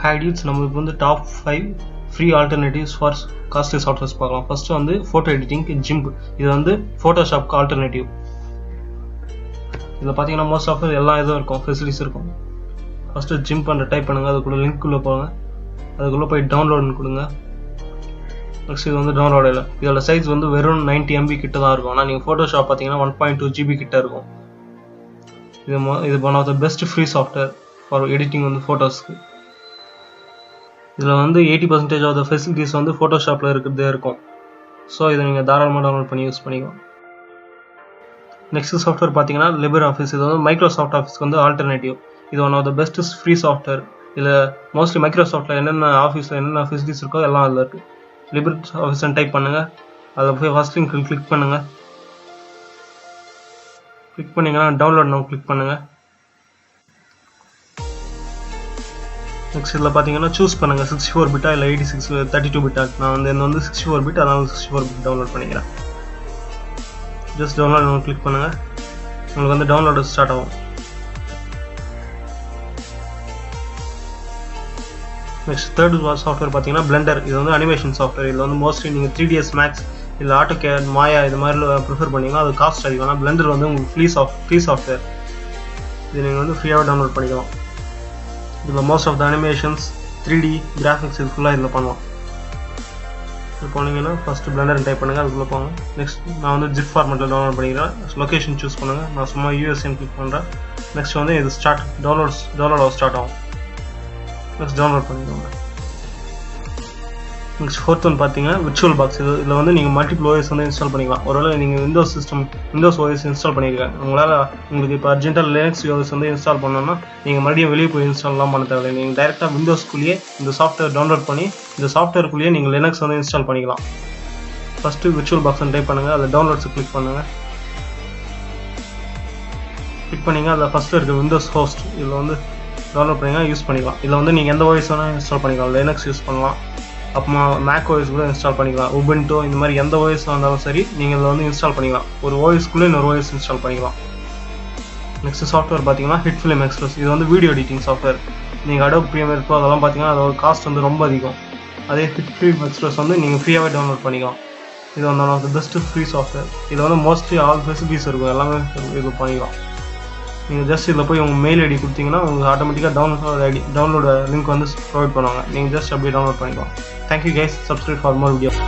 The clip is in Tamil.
Hi dudes, நம்ம இப்போ வந்து top 5 free alternatives for costly softwares பார்க்கலாம். ஃபர்ஸ்ட் வந்து ஃபோட்டோ எடிட்டிங் ஜிம்ப். இது வந்து ஃபோட்டோஷாப்க்கு ஆல்டர்னேட்டிவ். இதில் பார்த்தீங்கன்னா மோஸ்ட் ஆஃப் எல்லா இதுவும் இருக்கும், ஃபெசிலிட்டிஸ் இருக்கும். ஃபர்ஸ்ட் ஜிம்ப் அந்த டைப் பண்ணுங்க, அதுக்குள்ள லிங்க்குள்ளே போங்க, அதுக்குள்ளே போய் டவுன்லோடுன்னு கொடுங்க. நெக்ஸ்ட் இது வந்து டவுன்லோட் இல்லை. இதோட சைஸ் வந்து வெறும் 90 MB கிட்ட தான் இருக்கும். ஆனால் நீங்கள் ஃபோட்டோஷாப் பார்த்தீங்கன்னா 1.2 GB கிட்ட இருக்கும். இது one of the best free software for editing வந்து ஃபோட்டோஸ்க்கு. இதில் வந்து 80% ஆஃப் த ஃபெசிலிட்டிஸ் வந்து ஃபோட்டோஷாப்பில் இருக்கிறதே இருக்கும். ஸோ இதை நீங்கள் தாராளமாக டவுன்லோட் பண்ணி யூஸ் பண்ணிக்கலாம். நெக்ஸ்ட் சாஃப்ட்வேர் பார்த்தீங்கன்னா லிபர் ஆஃபீஸ். இது வந்து மைக்ரோசாஃப்ட் ஆஃபீஸ்க்கு வந்து ஆல்டர்னேட்டிவ். இது one of the best free software. இதில் மோஸ்ட்லி மைக்ரோசாஃப்ட்டில் என்னென்ன ஆஃபீஸில் என்னென்ன ஃபெசிலிட்டிஸ் இருக்கோ எல்லாம் அதில் இருக்குது. லிபர் ஆஃபீஸ்ன்னு டைப் பண்ணுங்கள், அதில் போய் ஃபர்ஸ்ட் லிங்க் கிளிக் பண்ணுங்கள். கிளிக் பண்ணிங்கன்னா டவுன்லோட் நவ் கிளிக் பண்ணுங்கள். நெக்ஸ்ட் இதில் பார்த்தீங்கன்னா சூஸ் பண்ணுங்கள் 64 பிட்டா இல்லை 32 பிட்டா. நான் வந்து என்ன வந்து 64 பிட், அதனால் 64 பிட் டவுன்லோட் பண்ணிக்கிறேன். ஜஸ்ட் டவுன்லோட் கிளிக் பண்ணுங்கள், உங்களுக்கு வந்து டவுன்லோட் ஸ்டார்ட் ஆகும். நெக்ஸ்ட் தேர்ட் சாஃப்ட்வேர் பார்த்தீங்கன்னா பிளெண்டர். இது வந்து அனிமேஷன் சாஃப்ட்வேர். இதில் வந்து மோஸ்ட்லி நீங்கள் 3ds Max இல்லை AutoCAD, மாயா இது மாதிரி ப்ரிஃபர் பண்ணிங்கன்னா அது காஸ்ட் அதிகம். ஆனால் பிளெண்டர் வந்து உங்களுக்கு ஃப்ரீ சாஃப்ட்வேர். இது நீங்கள் வந்து ஃப்ரீயாக டவுன்லோட் பண்ணிக்கலாம். இதில் most of the animations 3D graphics இது ஃபுல்லாக இதில் பண்ணலாம். இது போனீங்கன்னா ஃபஸ்ட்டு பிளெண்டர் டைப் பண்ணுங்கள், அதுக்குள்ளே போங்க. நெக்ஸ்ட் நான் வந்து ஜிப் ஃபார்மெட்டில் டவுன்லோட் பண்ணிக்கிறேன். லொக்கேஷன் சூஸ் பண்ணுங்கள், நான் சும்மா யூஎஸ்ஏன்னு கிளிக் பண்ணுறேன். நெக்ஸ்ட் வந்து இது டவுன்லோட் ஸ்டார்ட் ஆகும். நெக்ஸ்ட் டவுன்லோட் பண்ணிக்கோங்க. நெக்ஸ்ட் ஃபோர்த் ஒன் பார்த்தீங்கன்னா விர்ச்சுவல் பாக்ஸ். இதில் வந்து நீங்கள் மல்டிபிள் OS வந்து இன்ஸ்டால் பண்ணிக்கலாம். ஒருவேளை நீங்கள் விண்டோஸ் OS இன்ஸ்டால் பண்ணியிருக்காங்க, உங்களுக்கு இப்போ அர்ஜென்ட்டாக லினக்ஸ் OS வந்து இன்ஸ்டால் பண்ணோன்னா நீங்கள் மறுபடியும் வெளியே போய் இன்ஸ்டால்லாம் பண்ண தேவையில்லை. நீங்கள் டைரெக்டாக விண்டோஸ்க்குள்ளேயே இந்த சாஃப்ட்வேர் டவுன்லோட் பண்ணி இந்த சாஃப்ட்வேருக்குள்ளேயே நீங்கள் லினக்ஸ் வந்து இன்ஸ்டால் பண்ணிக்கலாம். ஃபஸ்ட்டு விர்ச்சுவல் பாக்ஸ் டைப் பண்ணுங்கள், அதில் டவுன்லோட்ஸ் கிளிக் பண்ணுங்கள். கிளிக் பண்ணிங்க, அதில் ஃபஸ்ட்டு இருக்குது விண்டோஸ் ஹோஸ்ட். இதில் வந்து டவுன்லோட் பண்ணிங்கன்னா யூஸ் பண்ணிக்கலாம். இதில் வந்து நீங்கள் எந்த OS வேணால் இன்ஸ்டால் பண்ணிக்கலாம். லினக்ஸ் யூஸ் பண்ணலாம், அப்புறமா மேக் OS கூட இன்ஸ்டால் பண்ணிக்கலாம். உபுண்டு இந்த மாதிரி எந்த OS வந்தாலும் சரி நீங்கள் இதில் வந்து இன்ஸ்டால் பண்ணிக்கலாம். ஒரு OSக்குள்ளே இன்னொரு OS இன்ஸ்டால் பண்ணிக்கலாம். நெக்ஸ்ட் சாஃப்ட்வேர் பார்த்தீங்கன்னா HitFilm Express. இது வந்து வீடியோ எடிட்டிங் சாஃப்ட்வேர். நீங்கள் Adobe Premiere Pro அதெல்லாம் பார்த்தீங்கன்னா அதோட காஸ்ட் வந்து ரொம்ப அதிகம். அதே HitFilm Express வந்து நீங்கள் ஃப்ரீயாகவே டவுன்லோட் பண்ணிக்கலாம். இது வந்து one of the best free software. இதில் வந்து மோஸ்ட்லி ஆல் ஃபெசிலிட்டிஸ் இருக்கும், எல்லாமே இது பண்ணிக்கலாம். நீங்கள் ஜஸ்ட் இதில் போய் உங்கள் மெயில் ஐடி கொடுத்தீங்கன்னா உங்களுக்கு ஆட்டோமேட்டிக்காக டவுன்லோட் லிங்க் வந்து ப்ரொவைட் பண்ணுவாங்க. நீங்கள் ஜஸ்ட் அப்படியே டவுன்லோட் பண்ணிக்கலாம். Thank you guys, subscribe for more videos.